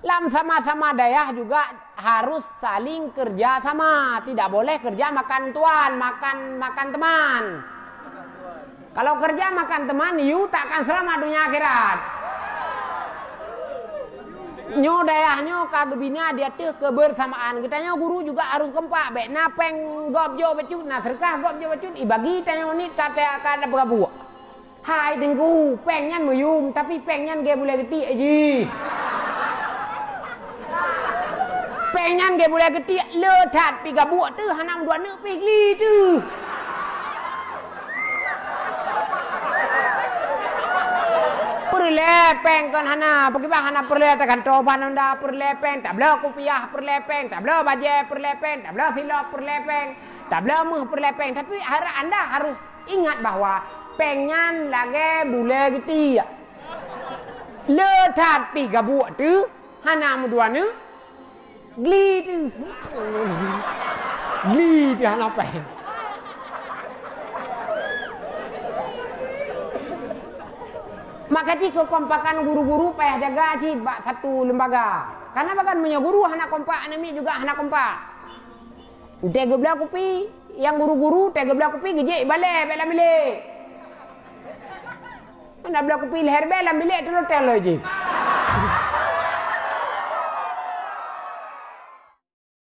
Lam sama-sama daerah juga harus saling kerja sama. Tidak boleh kerja makan tuan, makan teman. Kalau kerja makan teman, you takkan selamat dunia akhirat. Nyo daerahnya kagebina dia tuh kebersamaan. Kitanya guru juga harus kompak. Bek napeng gob jo becut, nah serkah gob jo becut. Ibagi tanya unit kata berapa. Hai dengku, pengen meyum tapi pengen dia boleh getik aja. Pengen dia boleh getik letat pi gabuak tu hanam dua ne pi gli tu. Perlepeng kan hana, bagaimana hana perletekan coban anda perlepeng, tak boleh kopiah perlepeng, tak boleh baje perlepeng, tak boleh silap perlepeng, tak boleh muh perlepeng. Tapi anda harus ingat bahwa pengen lagi boleh getik. Letat pi gabuak tu hanam dua ne. Gli tu. Gli tu hana peng. Maka jika kompakan guru-guru payah jaga cik satu lembaga. Karena bahkan punya guru hana kompak, anemi juga hana kompak. Tega belah kopi, yang guru-guru tega belah kopi gejek balik dalam bilik. Mana belah kopi leher dalam bilik tu hotel aja.